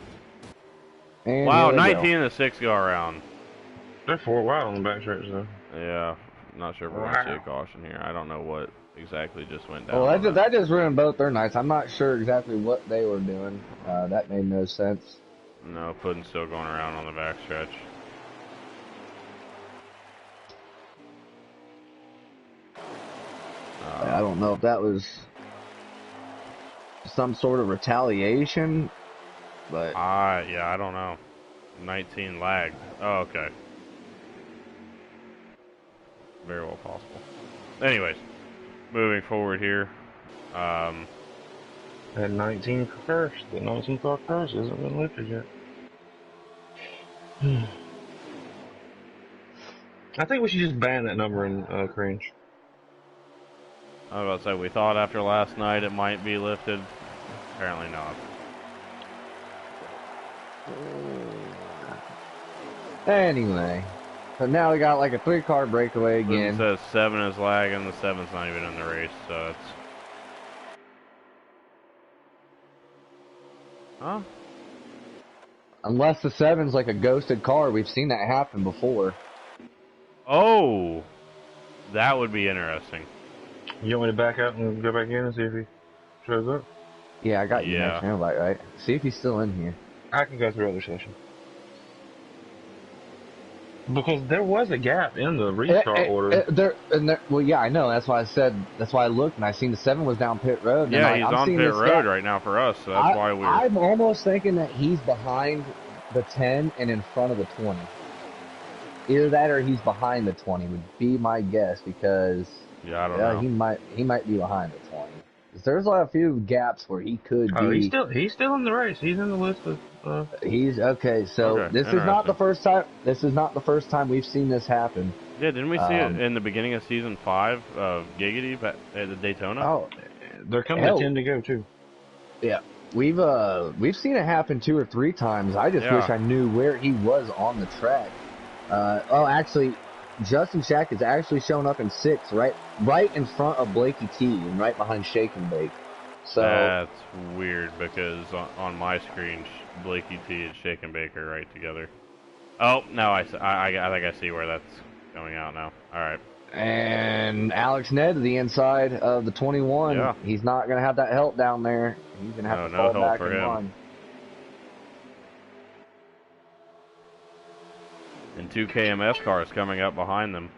And Wow, here they 19 go. and a 6 go around. they're 4 wide on the back stretch though. Yeah. Not sure if we're going to see a caution here. I don't know what exactly just went down. Well, on that just ruined both their nights. I'm not sure exactly what they were doing. That made no sense. No, Puddin's still going around on the back stretch. I don't know if that was some sort of retaliation, but Yeah, I don't know. 19 lagged. Oh, okay. Very well possible. Anyways, moving forward here. At 19 for first. The 19 car first hasn't been lifted yet. I think we should just ban that number in cringe. I was about to say, we thought after last night it might be lifted. Apparently not. anyway. So now we got like a 3-car breakaway It again. says 7 is lagging, the 7's not even in the race, so it's... Huh? Unless the 7's like a ghosted car. We've seen that happen before. Oh! That would be interesting. You want me to back out and go back in and see if he shows up? Yeah, I got you Yeah. next invite, right? See if he's still in here. I can go through other session. Because there was a gap in the restart order. Well, yeah, I know. That's why I said. That's why I looked and I seen the 7 was down pit road. Yeah, and he's I'm on seeing pit this road guy- right now for us, so that's why we're... I'm almost thinking that he's behind the 10 and in front of the 20. Either that or he's behind the 20 would be my guess, because Yeah, I don't know. he might be behind the 20. 'Cause there's a few gaps where he could Oh, be. he's still in the race. He's in the list of. He's okay. So Okay, this is not the interesting. first time. This is not the first time we've seen this happen. Yeah, didn't we see it in the beginning of Season 5 of Giggity at the Daytona? Oh, They're coming Hell. to 10 to go too. yeah. We've seen it happen 2 or 3 times. I just Yeah. wish I knew where he was on the track. Actually, Justin Shack is actually showing up in 6, right in front of Blakey T and right behind Shake and Bake. So That's weird, because on my screen, Blakey T and Shake and Bake are right together. Oh, no, I think I see where that's going out now. Alright. and Alex Ned to the inside of the 21. Yeah. He's not gonna have that help down there. He's gonna have to No fall help back for in him. line. And 2 KMS cars coming up behind them,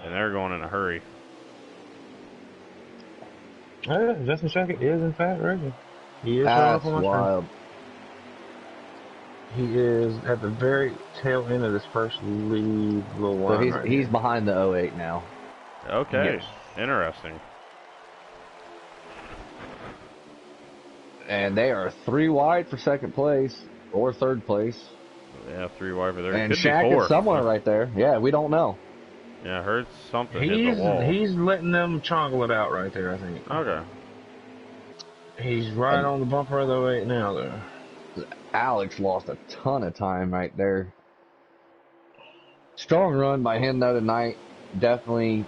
and they're going in a hurry. Oh, yeah, Justin Shackett is in fact racing. He is showing That's up on my wild. screen. He is at the very tail end of this first lead little So line. he's right he's here. behind the 08 now. Okay, Yes. interesting. And they are 3 wide for second place or third place. Yeah, 3 wide for there. And Could be Shaq 4. is somewhere right there. Yeah, we don't know. Yeah, I heard something hit the wall. He's letting them chongle it out right there, I think. Okay. He's right on the bumper of the 08 now, though. Alex lost a ton of time right there. Strong run by him though tonight. Definitely,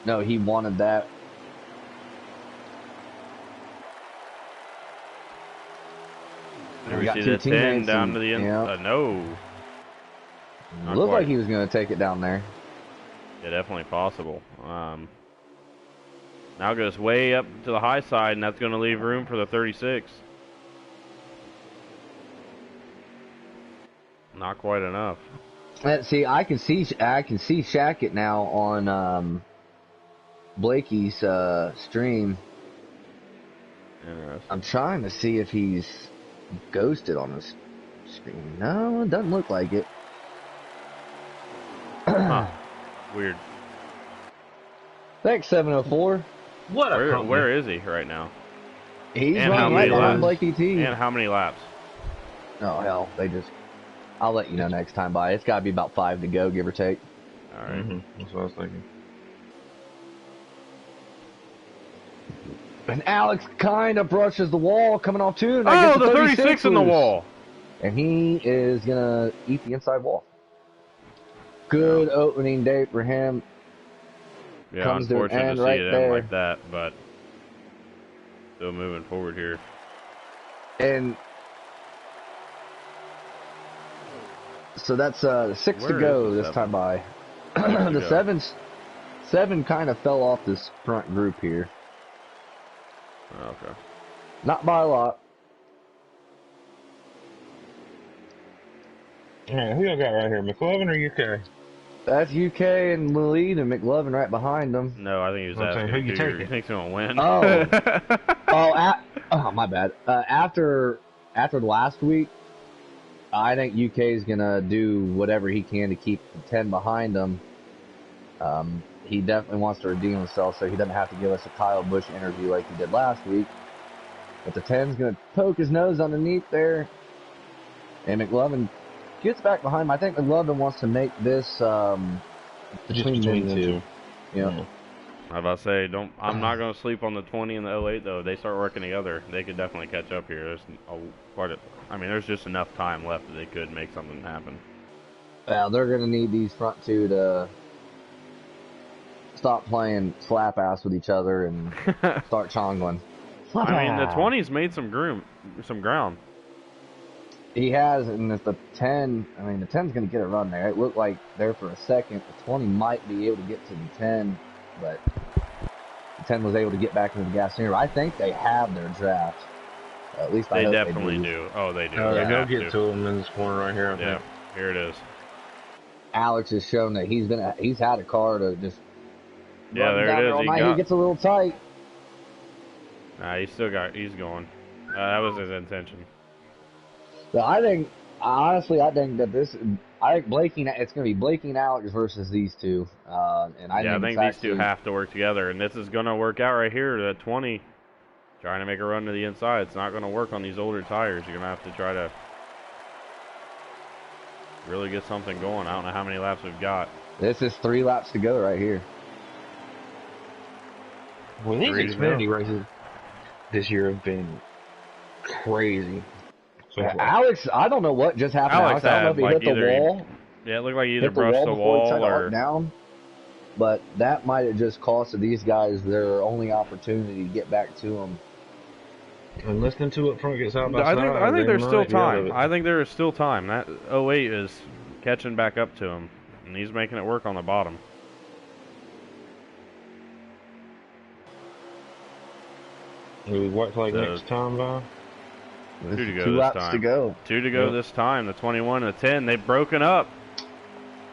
no, he wanted that. Did We we got see 2 the 10 teammates down and- to the end? yeah. No. Not Looked quite. like he was going to take it down there. Yeah, definitely possible. Now goes way up to the high side, and that's going to leave room for the 36. Not quite enough. Let's see. I can see Shackett now on Blakey's stream. Interesting. I'm trying to see if he's ghosted on his screen. No, it doesn't look like it. Huh. Weird. Thanks, 704. What a company. Where is he right now? He's And how running many right behind laps? Blakey T. And how many laps? Oh, hell. I'll let you know next time by. It's got to be about 5 to go, give or take. All right. That's what I was thinking. And Alex kind of brushes the wall coming off too. And Oh, the 36 in the wall. And he is going to eat the inside wall. Good opening day for him. Yeah, Comes to an unfortunate end to see right it there. end like that, but still moving forward here. And so that's 6 Where to go is the this seven? time by. to The go. seven kind of fell off this front group here. Okay. Not by a lot. All right, who y'all got right here, McLovin or UK? That's UK and the lead and McLovin right behind them. No, I think he was I'm saying, asking who you who taking? you think's going to win. Oh, my bad. After the last week, I think UK is gonna do whatever he can to keep the 10 behind him. He definitely wants to redeem himself, so he doesn't have to give us a Kyle Busch interview like he did last week. But the 10's gonna poke his nose underneath there, and McLovin gets back behind him. I think McLovin wants to make this between them two. Yeah. I was about to say, I'm not going to sleep on the 20 and the 08 though. They start working together. They could definitely catch up here. There's just enough time left that they could make something happen. Well, they're gonna need these front two to stop playing slap ass with each other and start chongling. I mean, the 20's made some ground. He has, and if the 10, I mean, the 10's going to get a run there. It looked like there for a second. The 20 might be able to get to the 10, but the 10 was able to get back into the gas here. I think they have their draft. At least I They hope definitely they do. Oh, they do. Oh, They yeah, they'll have get to him in this corner right here. I Yeah, think. here it is. Alex has shown that he's had a car to just Yeah, run there down it is. all night. He gets a little tight. Nah, he's going. That was his intention. So I think Blakey, it's going to be Blakey and Alex versus these two. And I think these two have to work together, and this is going to work out right here. The 20 trying to make a run to the inside. It's not going to work on these older tires. You're going to have to try to really get something going. I don't know how many laps we've got. This is 3 laps to go right here. Well, these 3 to Xfinity go. races this year have been crazy. So far. Alex, I don't know what just happened. Alex I don't know if he had, hit the wall. Yeah, it looked like he either Hit the brushed wall the before he wall tried to or arc down. But that might have just costed these guys their only opportunity to get back to him. And listening to it front get side by I side. think they there's still might be out of time. it. I think there is still time. That 08 is catching back up to him, and he's making it work on the bottom. We watch like So- next time, Val. This 2 is to go 2 this laps time. to go. 2 to go Yep. this time. The 21 and the 10, they've broken up.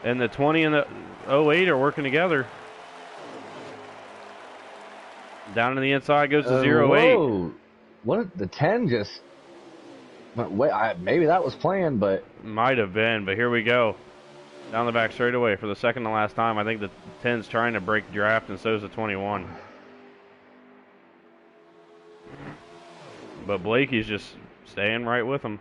And the 20 and the 08 are working together. Down to the inside goes to 08. Whoa. What? The 10 just went way. Maybe that was planned, but Might have been, but here we go. Down the back straightaway for the second to last time. I think the 10's trying to break draft, and so is the 21. But Blakey's just staying right with him.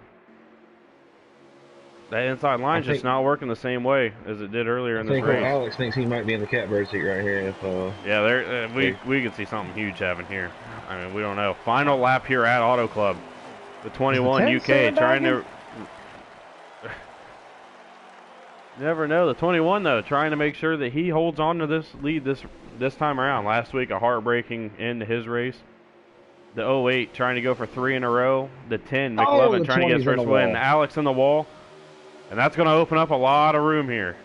That inside line's just not working the same way as it did earlier I in this think race. Alex thinks he might be in the catbird seat right here. If Yeah, we could see something huge happen here. I mean, we don't know. Final lap here at Auto Club. The 21 UK trying to... Never know. The 21, though, trying to make sure that he holds on to this lead this time around. Last week, a heartbreaking end to his race. The 08 trying to go for 3 in a row. The 10, McLovin the trying to get his 20's in first the win. wall. Alex in the wall. And that's going to open up a lot of room here.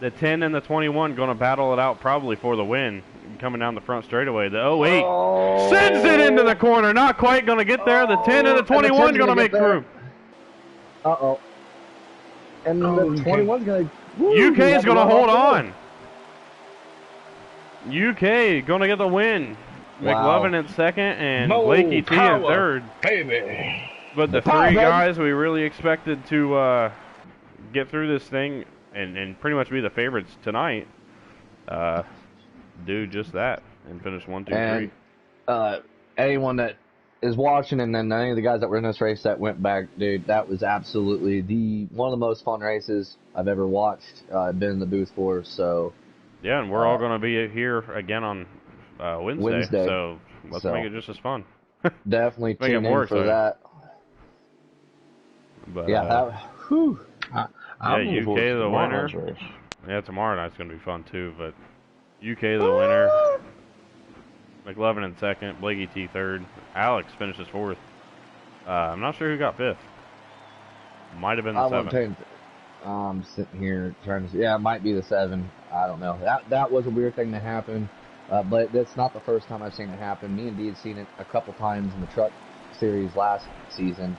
The 10 and the 21 going to battle it out probably for the win. Coming down the front straightaway. The 08 sends it into the corner. Not quite going to get there. The 10 and the 21 going to make room. Uh-oh. And Oh, the UK. 21's going to... UK is going to hold on. UK going to get the win. Wow. McLovin in second and Mo Blakey T in power, third. baby. But the power, three baby. guys we really expected to get through this thing and pretty much be the favorites tonight do just that and finish 1, 2, 3. And anyone that is watching, and then any of the guys that were in this race that went back, dude, that was absolutely one of the most fun races I've ever watched. I've been in the booth for, so... Yeah, and we're all going to be here again on Wednesday, so let's make it just as fun. Definitely Make it tune more in for exciting. that. But, yeah, whew. UK the winner. Yeah, tomorrow night's going to be fun too, but UK the winner. McLovin in second, Blakey T third. Alex finishes fourth. I'm not sure who got fifth. Might have been the 7. I'm sitting here trying to see. Yeah, it might be the 7. I don't know. That was a weird thing to happen, but that's not the first time I've seen it happen. Me and Dee had seen it a couple times in the truck series last season.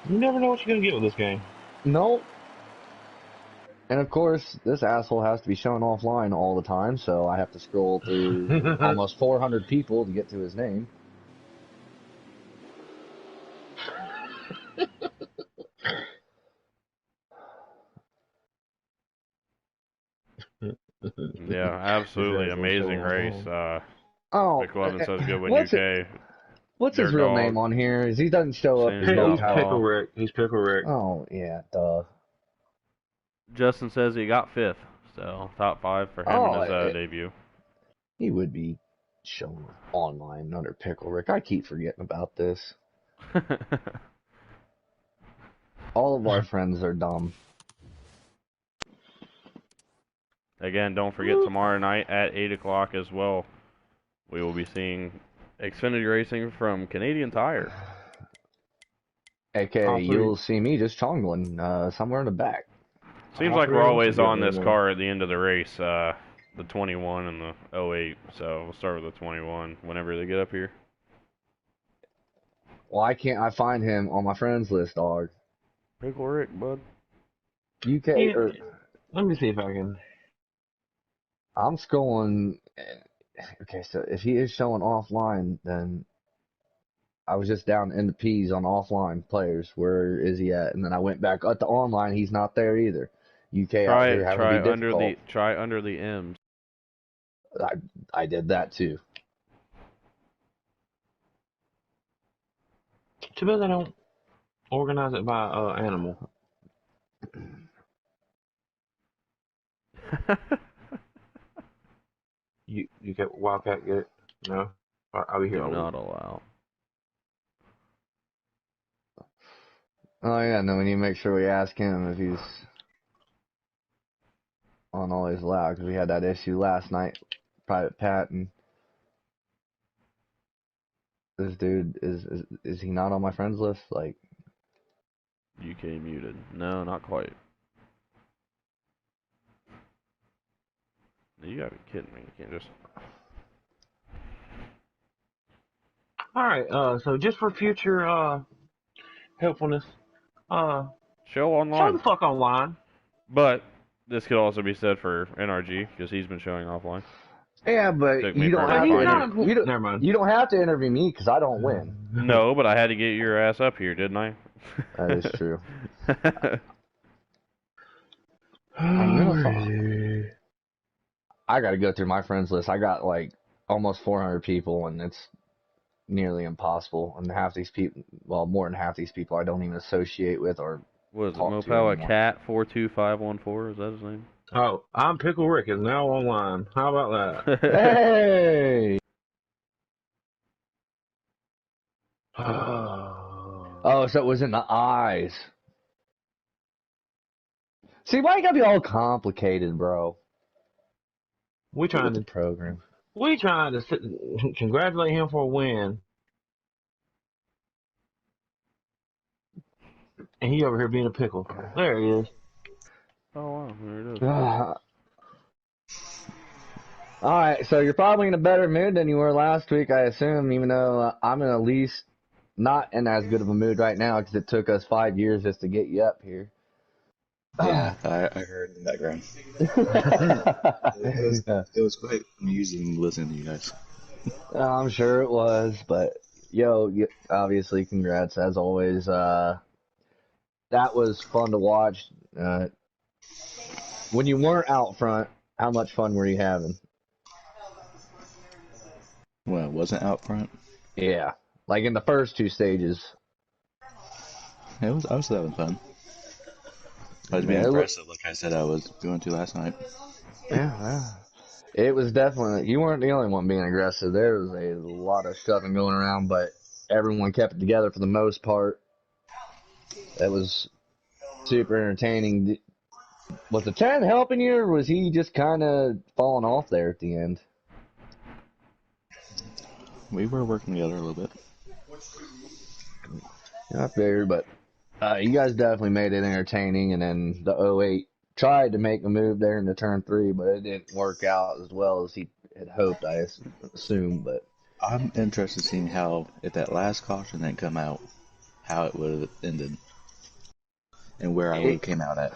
You never know what you're going to get with this game. Nope. And of course, this asshole has to be shown offline all the time, so I have to scroll through almost 400 people to get to his name. Yeah, absolutely amazing race. McLovin says good win UK. What's his real name on here? He doesn't show up. He's Pickle Rick. He's Pickle Rick. Oh, yeah, duh. Justin says he got fifth, so top 5 for him in his debut. He would be shown online under Pickle Rick. I keep forgetting about this. All of our friends are dumb. Again, don't forget tomorrow night at 8 o'clock as well. We will be seeing Xfinity racing from Canadian Tire. AKA, you'll see me just chongling somewhere in the back. Seems like we're always on this car at the end of the race, the 21 and the 08. So we'll start with the 21 whenever they get up here. Why can't I find him on my friends list, dog? Pickle Rick, bud. UK. Yeah, let me see if I can. I'm scrolling. Okay, so if he is showing offline, then I was just down in the P's on offline players. Where is he at? And then I went back at the online. He's not there either. UK out here having to be difficult. Try under the M's. I did that too. Too bad they don't organize it by animal. You get Wildcat, get it? No? I'll be here. Do not allow. Oh yeah, no, we need to make sure we ask him if he's on always allowed, because we had that issue last night. Private Pat, and this dude is he not on my friends list? Like, UK muted. No, not quite. You gotta be kidding me. You can't just... Alright, so just for future helpfulness, show online. show the fuck online. But this could also be said for NRG, because he's been showing offline. yeah, but you don't have to. Never mind. You don't have to interview me because I don't win. No, but I had to get your ass up here, didn't I? That is true. I got to go through my friends list. I got like almost 400 people, and it's nearly impossible. And half these people, well, more than half these people, I don't even associate with or what is it? talk to Mopala anymore. Cat 42514? Is that his name? Oh, I'm Pickle Rick is now online. How about that? Hey! Oh, so it was in the eyes. See, why you gotta be all complicated, bro? We trying to program. We trying to congratulate him for a win, and he over here being a pickle. There he is. Oh wow, there it is. All right, so you're probably in a better mood than you were last week, I assume. Even though I'm in at least not in as good of a mood right now because it took us 5 years just to get you up here. Yeah, I heard in the background. Yeah, It was quite amusing listening to you guys. I'm sure it was, but obviously, congrats as always. That was fun to watch. When you weren't out front, how much fun were you having? When I wasn't out front, Yeah, like in the first two stages. I was having fun. I was being Yeah, aggressive, like I said I was going to last night. yeah. It was definitely, you weren't the only one being aggressive. There was a lot of shoving going around, but everyone kept it together for the most part. That was super entertaining. Was the 10 helping you, or was he just kind of falling off there at the end? We were working together a little bit. I figured, but you guys definitely made it entertaining, and then the '08 tried to make a move there into turn 3, but it didn't work out as well as he had hoped, I assume, but I'm interested in seeing how, if that last caution didn't come out, how it would have ended and where I would have came out at.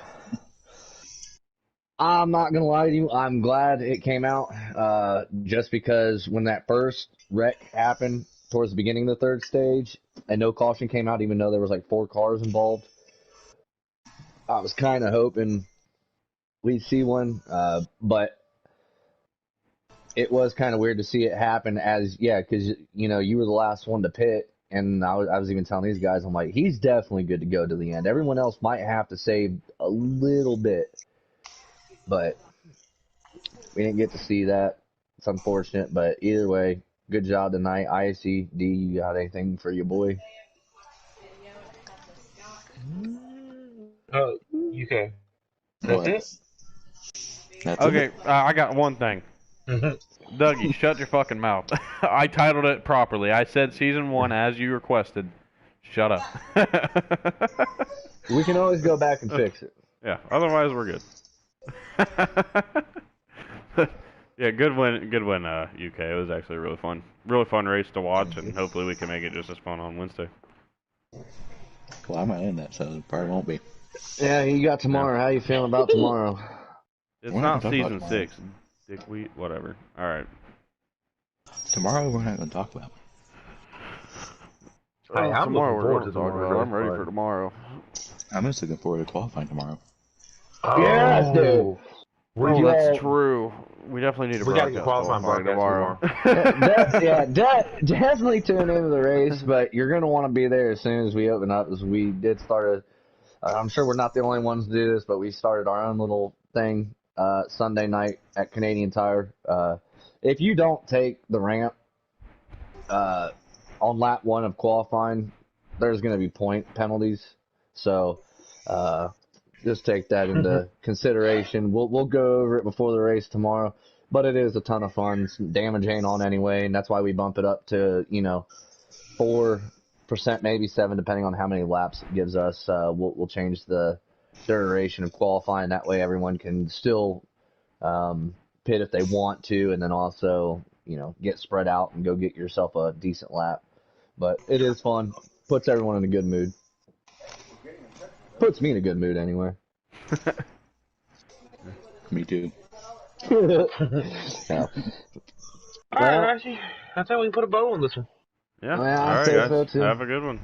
I'm not gonna lie to you. I'm glad it came out, just because when that first wreck happened towards the beginning of the third stage, and no caution came out, even though there was like 4 cars involved, I was kind of hoping we'd see one, but it was kind of weird to see it happen because you were the last one to pit, and I was even telling these guys, I'm like, he's definitely good to go to the end. Everyone else might have to save a little bit, but we didn't get to see that. It's unfortunate, but either way, good job tonight. ICD, you got anything for your boy? Oh, UK. That's What? it? That's Okay, it? I got one thing. Dougie, shut your fucking mouth. I titled it properly. I said season 1 as you requested. Shut up. We can always go back and fix it. Yeah, otherwise we're good. Yeah, good win, UK. It was actually a really fun race to watch, and hopefully we can make it just as fun on Wednesday. Well, I might end that, so it probably won't be. Yeah, you got tomorrow. How you feeling about tomorrow? It's We're not not gonna talk season about 6, dickweed, whatever. All right. Tomorrow we're not going to talk about. Hey, I'm tomorrow looking we're forward going to to talk tomorrow. about. It's I'm ready fun. for tomorrow. I'm just looking forward to qualifying tomorrow. Yes, dude. Were Oh, you that's all, true. We definitely need to we got to get broadcast qualifying qualifying broadcast tomorrow. Definitely tune into the race, but you're going to want to be there as soon as we open up, as we did start I'm sure we're not the only ones to do this, but we started our own little thing Sunday night at Canadian Tire. If you don't take the ramp on lap 1 of qualifying, there's going to be point penalties. So just take that into consideration. We'll go over it before the race tomorrow, but it is a ton of fun. Damage ain't on anyway, and that's why we bump it up to 4%, maybe 7%, depending on how many laps it gives us. We'll change the duration of qualifying. That way, everyone can still pit if they want to, and then also get spread out and go get yourself a decent lap. But it is fun. Puts everyone in a good mood. Puts me in a good mood anyway. Me too. Yeah. All right, Rashi. I think we can put a bow on this one. Yeah. Well, All I'd right, say guys. so, too. Have a good one.